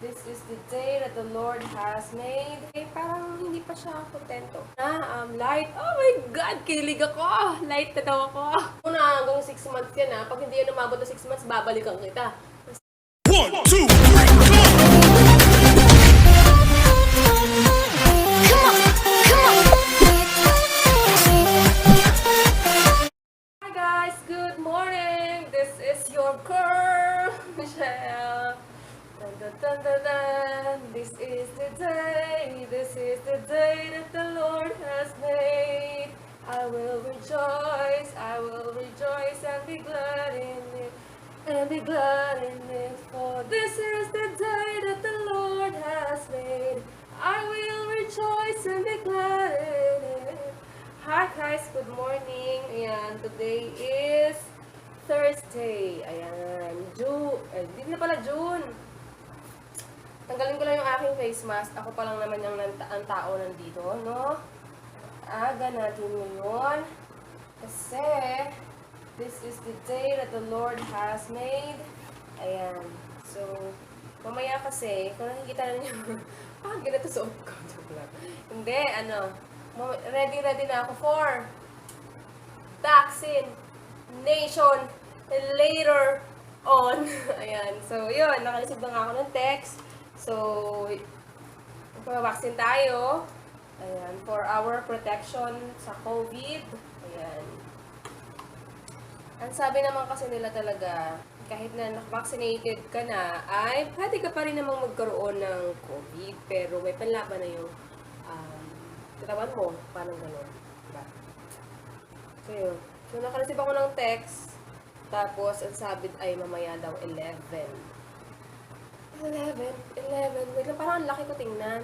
This is the day that the Lord has made. Eh, parang hindi pa siya kontento. Light. Oh my God! Kinilig ako! Light na daw ako. Una hanggang 6 months yan ha. Pag hindi yan umabot na 6 months, babalikan kita. 1, 2, 3, go! Hi guys! Good morning! This is your girl, Michelle. Dun, dun, dun, dun, dun. This is the day that the Lord has made. I will rejoice and be glad in it, for this is the day that the Lord has made. I will rejoice and be glad in it. Hi guys, good morning. Ayan, today is Thursday. Ayan, hindi na pala June. Tanggalin ko lang yung aking face mask. Ako pa lang naman yung ang tao nandito, no? Aga natin ngayon. Kasi, this is the day that the Lord has made. Ayan. So, mamaya kasi, kung nakikita na niyo, ganito suot ko. Joke lang. Hindi, ready na ako for vaccination later on. Ayan. So, yun. Nakareceive na nga ako ng text. So, magpapaksin tayo. Ayan. For our protection sa COVID. Ayan. Ang sabi naman kasi nila talaga, kahit na vaccinated ka na, ay pwede ka pa rin namang magkaroon ng COVID. Pero may panlaban na yung katawan mo. Parang gano'n. Diba? So, yun. So, nakareceive ako ng text. Tapos, ang sabi ay mamaya daw 11. Wait lang, parang ang laki ko tingnan.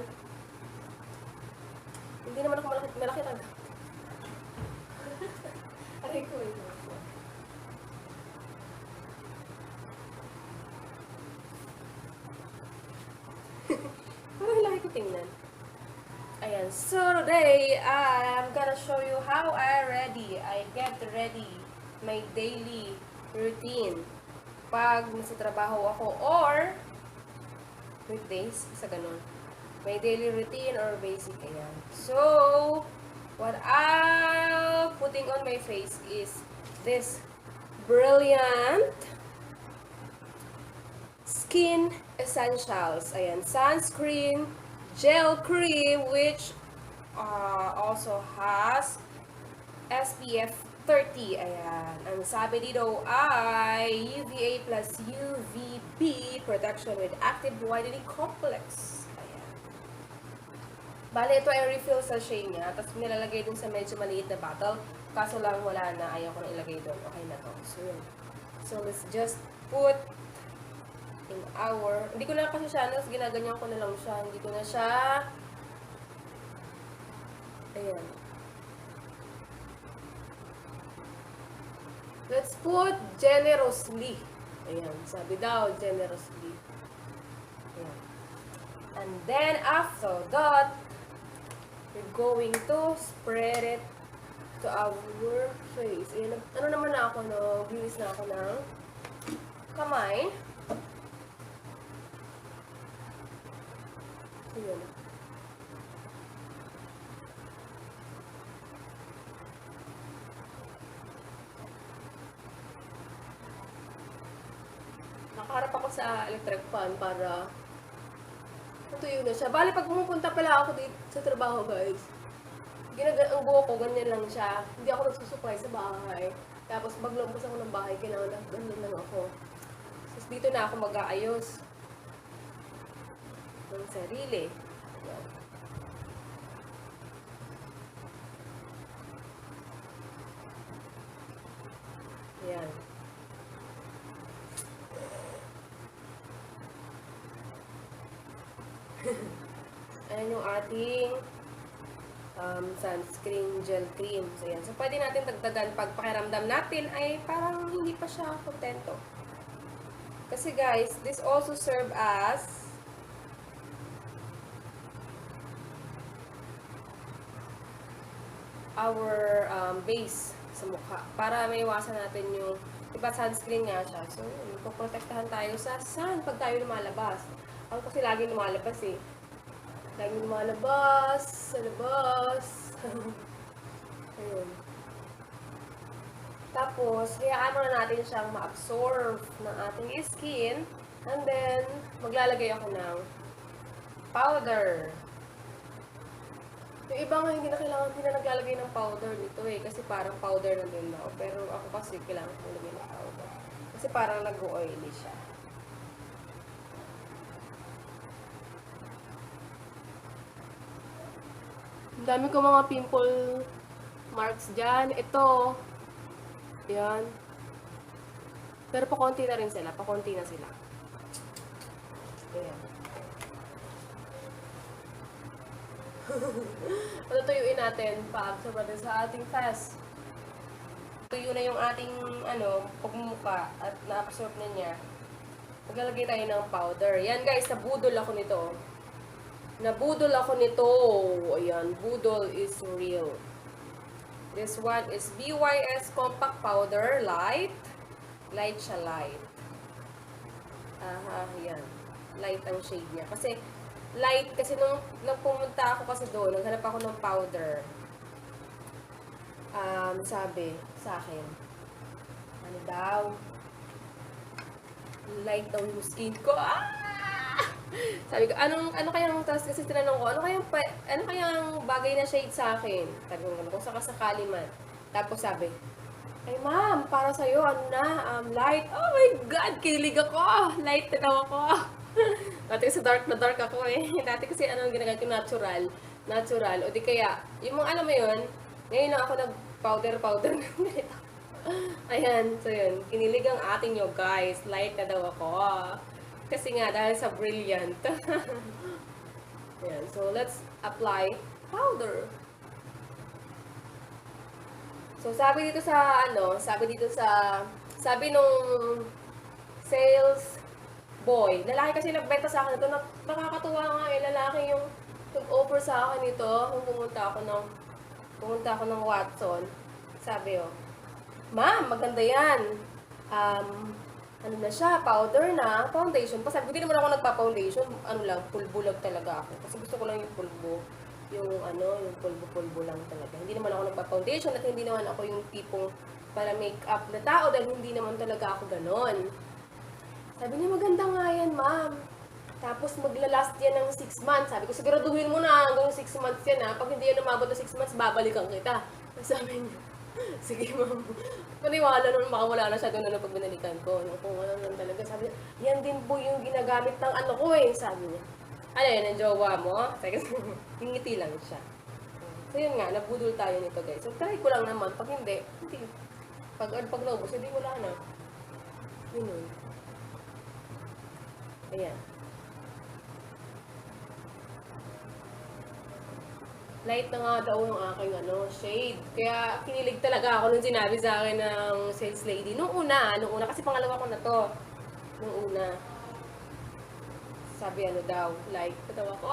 Hindi naman ako malaki lang. Aray ko eh. Parang laki ko tingnan. Ayan, so today, I'm gonna show you how I get ready my daily routine. Pag nasa trabaho ako or weekdays, isa ganun. May daily routine or basic, ayan. So, what I'm putting on my face is this brilliant skin essentials. Ayan, sunscreen, gel cream, which also has SPF 30. Ayan. Ang sabi dito ay UVA plus UVB protection with active whitening complex. Ayan. Bale, ito ay refill sachet niya. Tapos nilalagay dun sa medyo maliit na bottle. Kaso lang wala na. Ayaw ko na ilagay dun. Okay na to. So, yun. So, let's just put in our... Hindi ko na kasi siya, ginaganyan ko na lang siya. Hindi ko na siya... Ayan. Let's put generously. Ayan. Sabi daw, generously. Ayan. And then, after that, we're going to spread it to our face. Ayan. Ano naman na ako, no? Bilis na ako ng kamay. Ayan. Nakaharap ako sa electric fan para natuyo na siya. Bali, pag pumupunta pala ako dito sa trabaho, guys, ang buhok ko, ganyan lang siya. Hindi ako nagsusupply sa bahay. Tapos, pag lumabas ako ng bahay, kailangan na ganyan lang ako. Tapos, dito na ako mag-aayos ng sarili. Ayan. Ayan. Ayan yung ating sunscreen gel cream. So, yan. So, pwede natin dagdagan pag pakiramdam natin ay parang hindi pa siya kontento. Kasi guys, this also serve as our base sa mukha. Para maiwasan natin yung, diba sunscreen nga siya. So, yun, poprotektahan tayo sa sun pag tayo lumalabas. Ako kasi lagi lumalabas eh. Lagi lumalabas sa labas. Ayun. Tapos, hayaan muna natin siyang ma-absorb ng ating skin. And then, maglalagay ako ng powder. Yung iba nga hindi na naglalagay ng powder nito eh. Kasi parang powder na din daw. Pero ako kasi kailangan ko lagay ng powder. Kasi parang nag-oily siya. Ang dami ko mga pimple marks dyan. Ito. Yan. Pero pakonti na rin sila. Pakonti na sila. Ayan. Patutuyuin natin pa-absorb natin sa ating face. Tuyo na yung ating pagmumuka at na-absorb na niya. Maglalagay tayo ng powder. Yan guys, nabudol ako nito. Nabudol ako nito. Ayan, budol is real. This one is BYS Compact Powder Light. Light siya, light. Aha, yan. Light ang shade niya. Kasi light, kasi nung pumunta ako kasi doon, naghanap ako ng powder. Sabi sa akin, ano daw, light daw yung skin ko. Sabi ko, ano kayang, tapos kasi tinanong ko, ano kayang bagay na shade sa akin? Sabi ko, kung sakasakali man. Tapos sabi, ay ma'am, para sa'yo, light. Oh my God, kinilig ako. Light na daw ako. Dati kasi dark na dark ako eh. Dati kasi ginagamit ko natural. O di kaya, yung mga alam mo yun, ngayon na ako nag-powder ng ganito. Ayan, so yun. Kinilig ang ating nyo guys. Light na daw ako. Kasi nga, dahil sa brilliant. Ayan, so let's apply powder. So sabi nung sales boy, lalaki kasi nagbenta sa akin ito, nakakatuwa nga eh, lalaki yung nag-offer sa akin ito, kung pumunta ako ng Watson, sabi ma'am, maganda yan, ano na siya, powder na, foundation pa, sabi ko, hindi naman ako nagpa-foundation, pulbo lang talaga ako, kasi gusto ko lang yung pulbo, yung pulbo lang talaga, hindi naman ako nagpa-foundation, at hindi naman ako yung tipong para make-up na tao, dahil hindi naman talaga ako ganon. Sabi niya, maganda nga yan, ma'am. Tapos maglalast yan ng 6 months. Sabi ko, siguraduhin mo na hanggang 6 months yan, ha. Pag hindi yan umabot na 6 months, babalikan kita. Sabi niya, sige, ma'am. Maniwala nun, baka wala na siya doon na pag binalikan ko. Kung ano lang talaga. Sabi niya, yan din po yung ginagamit ng ano ko eh. Sabi niya, ano yan, ang jowa mo? Sabi ko, ngiti lang siya. So yun nga, nabudol tayo nito guys. So try ko lang naman. Pag hindi. Pag naubos, hindi wala na. Yun. Ayan. Light na nga daw yung aking shade. Kaya kinilig talaga ako nung sinabi sa akin ng sales lady. Nung una kasi pangalawa ko na to. Nung una. Sabi daw, light. Katawa ko,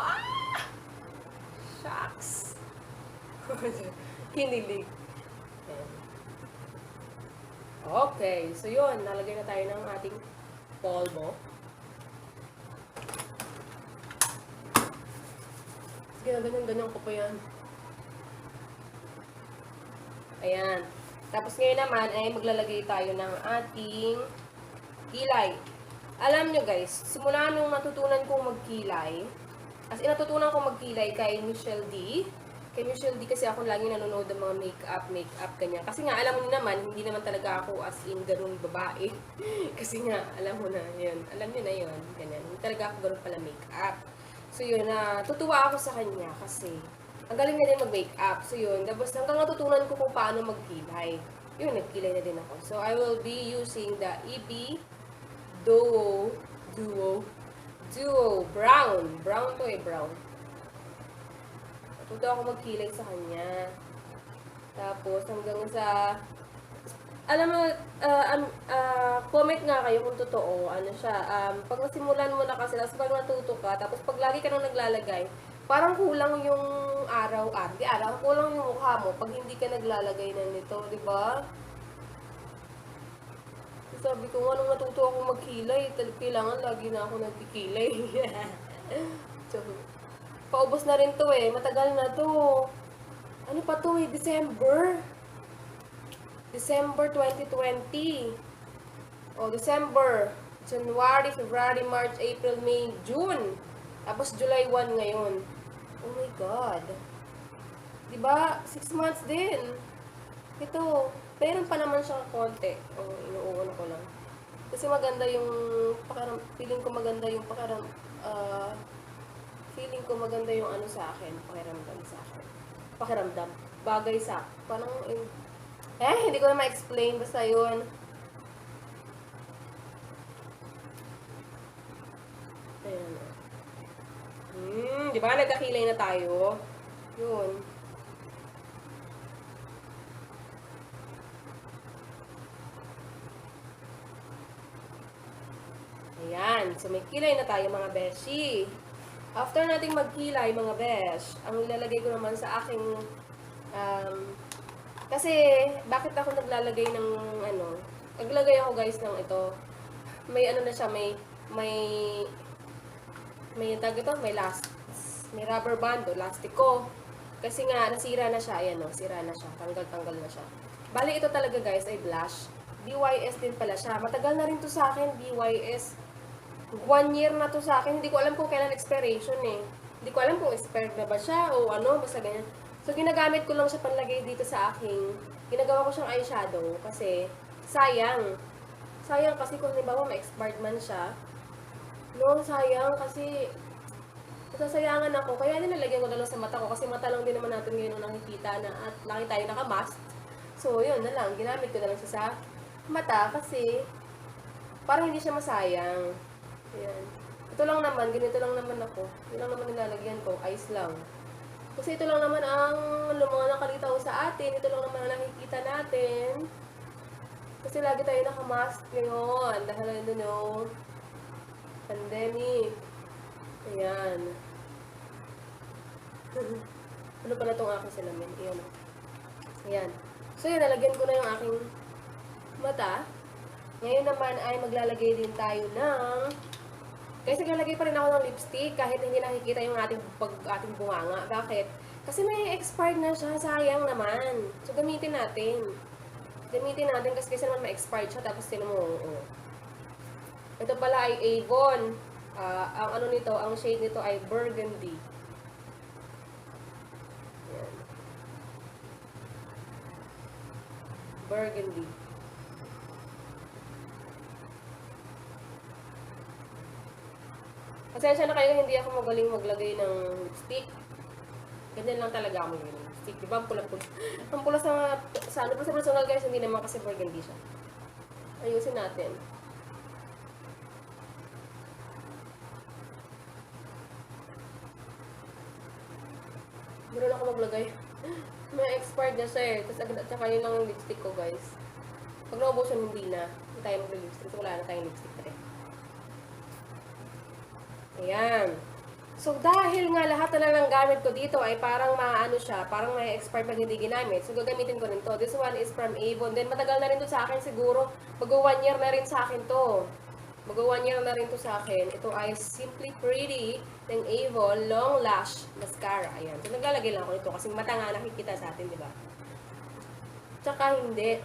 shucks! Kinilig. Ayan. Okay, so yun. Nalagay na tayo ng ating polvo. Ganyan ko pa yan. Ayan. Tapos ngayon naman ay maglalagay tayo ng ating kilay. Alam nyo guys, simula nung natutunan kong magkilay, natutunan kong magkilay kay Michelle D. Kay Michelle D kasi ako lagi nanonood ng mga make-up, ganyan. Kasi nga, alam mo naman, hindi naman talaga ako as in ganun babae. Kasi nga, alam mo na yun. Alam nyo na yun, ganyan. Hindi talaga ako ganun pala make-up. So yun, natutuwa ako sa kanya kasi ang galing na din mag-makeup. So yun, tapos hanggang natutunan ko kung paano magkilay. Yun, nagkilay na din ako. So I will be using the EB Duo Brown. Brown to brown. Natutuwa ako magkilay sa kanya. Tapos hanggang sa alam mo, comment nga kayo kung totoo, pag nasimulan mo na kasi, tapos pag natuto ka, tapos pag lagi ka nang naglalagay, parang kulang yung kulang yung mukha mo pag hindi ka naglalagay na nito, di ba? Sabi ko, anong natuto ako magkilay? Kailangan lagi na ako nagkikilay. So, paubos na rin to eh. Matagal na to. Ano pa to eh? December 2020. O, December. January, February, March, April, May, June. Tapos July 1 ngayon. Oh my God. Diba? 6 months din. Ito. Meron pa naman siyang konti. O, inuuuna ko lang. Kasi maganda yung feeling ko maganda yung feeling ko maganda yung ano sa akin. Pakiramdam sa akin. Pakiramdam. Bagay sa parang, hindi ko na ma-explain. Basta yun. Ayan. Di ba? Nagkakilay na tayo. Yun. Ayan. So, may kilay na tayo mga beshi. After nating magkilay mga besh, ang ilalagay ko naman sa aking, kasi, bakit ako naglalagay ng, naglagay ako guys ng ito, may ano na siya, may tag ito, may rubber band o lastiko. Kasi nga, nasira na siya, ayan o, sira na siya, tanggal na siya. Bali, ito talaga guys ay blush. BYS din pala siya. Matagal na rin to sa akin, BYS. 1 year na to sa akin. Hindi ko alam kung kailan expiration eh. Hindi ko alam kung expired na ba siya o ano, basta ganyan. So, ginagamit ko lang siya panlagay dito sa aking, ginagawa ko siyang eyeshadow kasi sayang. Sayang kasi kung halimbawa ma-expired man siya. No, sayang kasi nasasayangan ako. Kaya nilalagyan ko na lang sa mata ko kasi mata lang din naman natin ngayon nakikita na at laki tayo naka-mask. So, yun na lang. Ginamit ko na lang siya sa mata kasi parang hindi siya masayang. Ayan. Ito lang naman, ganito lang naman ako. Yun lang naman nilalagyan ko, eyes lang. Kasi ito lang naman ang mga nakalitaw sa atin. Ito lang naman ang nakikita natin. Kasi lagi tayo naka-mask ngayon. Dahil pandemic. Ayan. Ano pala itong aking salamin? Ayan. Ayan. So yun, nalagyan ko na yung aking mata. Ngayon naman ay maglalagay din tayo ng, kasi naglalagay pa rin ako ng lipstick kahit hindi nakikita yung ating bunganga. Bakit? Kasi may expired na siya, sayang naman. So gamitin natin. Kasi naman ma-expired siya tapos tinan mo. Ito pala ay Avon. Ang ano nito, ang shade nito ay burgundy. Ayan. Burgundy. Pasensya na kayo, hindi ako magaling maglagay ng lipstick. Ganyan lang talaga ako yung lipstick. Diba? Ang pula-pula. Ang pula sa personal guys, hindi naman kasi burgundy siya. Ayusin natin. Meron ako maglagay. May expired na siya eh. Tapos saka yun lang yung lipstick ko guys. Pag naubusan, hindi na. Hindi tayo mag-lipstick. So wala na tayong lipstick rin. Ayan. So, dahil nga lahat na lang ng gamit ko dito ay parang maano siya, parang may expired pag hindi ginamit. So, gagamitin ko rin to. This one is from Avon. Then, matagal na rin to sa akin siguro. Mag-1 year na rin sa akin to. Mag-1 year na rin to sa akin. Ito ay Simply Pretty ng Avon Long Lash Mascara. Ayan. So, naglalagay lang ako nito kasi mata nga nakikita sa atin, di ba? Tsaka hindi.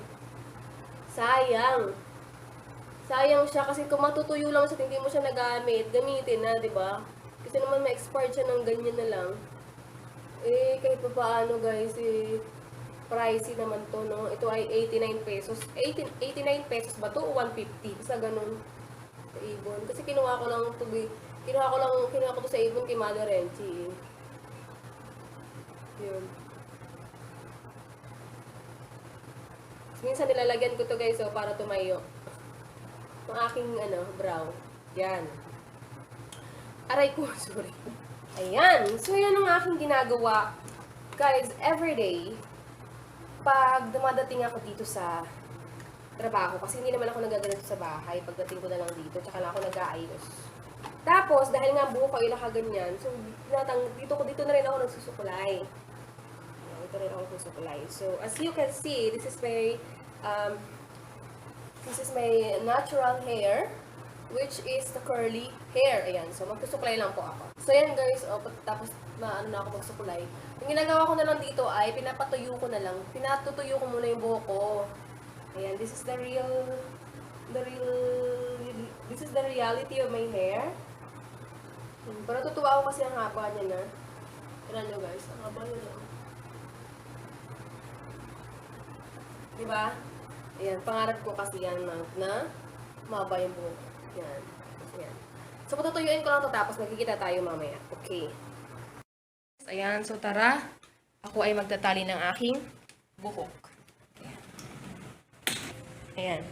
Sayang. Sayang siya kasi kung matutuyo lang siya, hindi mo siya nagamit, gamitin na, di ba? Kasi naman ma-expired siya ng ganyan na lang. Eh, kahit pa paano guys, pricey naman to, no? Ito ay 89 pesos. 89 pesos ba to o 150? Basta ganun. Sa Avon. Kasi kinuha ko to sa Avon kay Mother Renchi. Yun. Minsan nilalagyan ko to guys, so para tumayo. Ang aking brow. Yan. Aray ko, sorry. Ayan. So, yan ang aking ginagawa. Guys, everyday, pag dumadating ako dito sa trabaho, kasi hindi naman ako nagaganito sa bahay, pagdating ko na lang dito, tsaka lang ako nag-aayos. Tapos, dahil nga buho ko ay nakaganyan, so, dito na rin ako nagsusukulay. Ito rin ako nagsusukulay. So, as you can see, this is very, This is my natural hair, which is the curly hair. Ayan, so magsusuklay lang po ako. So yan guys, tapos ano na ako magsukulay. Yung ginagawa ko na lang dito ay pinapatuyo ko na lang. Pinatutuyo ko muna yung buhok ko. Ayan, this is the reality of my hair. Pero tutuwa ako kasi ang haba niya na. Tignan nyo guys, ang haba niya na. Diba? Ayan, pangarap ko kasi yan na maba yung buhok. Yan. Ayan. So, patutuyuin ko lang ito tapos magkikita tayo mamaya. Okay. Ayan, so tara. Ako ay magtatali ng aking buhok. Ayan.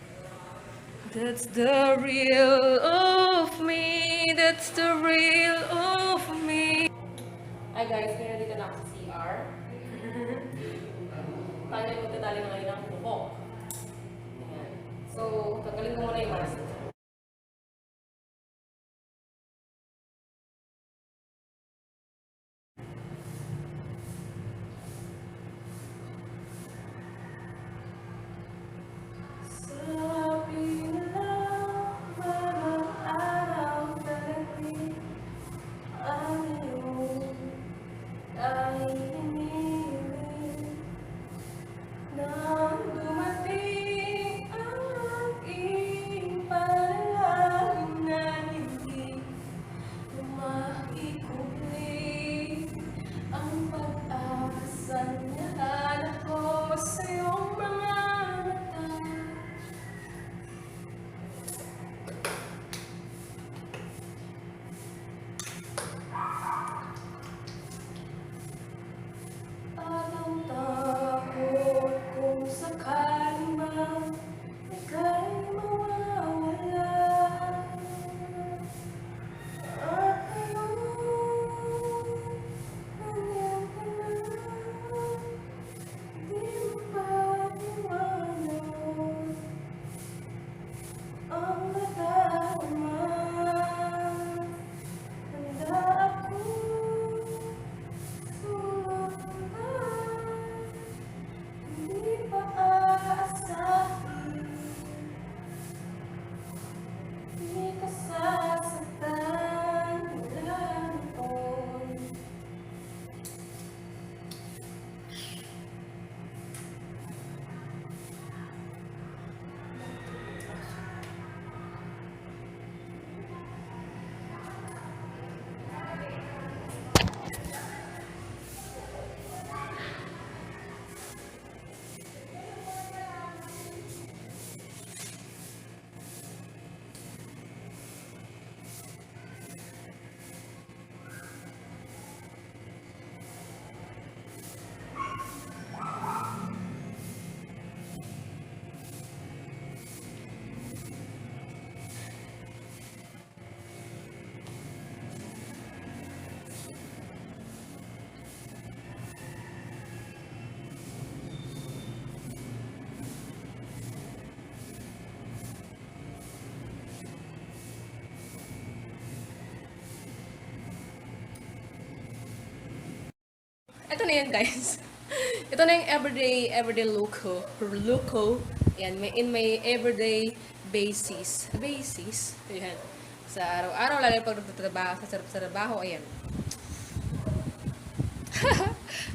That's the real of me. That's the real of me. Hi guys, ngayon dito na ako sa CR. Tayo ay magtatali ng ngayon ng buhok. Ayan. So, tanggalin ko muna yung mask. Ito na yan, guys. Ito na yung everyday look ko. Yan, in my everyday basis. Ayan. Sa araw-araw, lalo pag sa trabaho, ayan.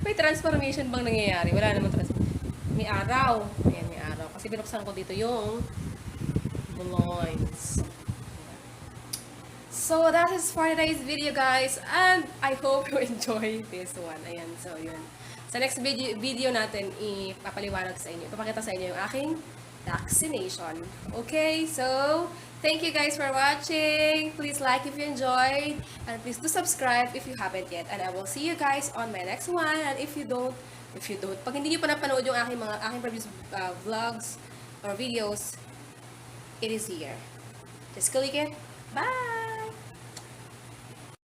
May transformation bang nangyayari? Wala namang transformation. May araw. Ayan, may araw. Kasi binuksan ko dito yung blinds. So, that is for today's video, guys. And I hope you enjoy this one. Ayan, so yun. Sa next video natin, ipapaliwanag sa inyo. Ipapakita sa inyo yung aking vaccination. Okay, so, thank you guys for watching. Please like if you enjoyed. And please do subscribe if you haven't yet. And I will see you guys on my next one. And if you don't, pag hindi niyo pa napanood yung aking previous vlogs or videos, it is here. Just click it. Bye!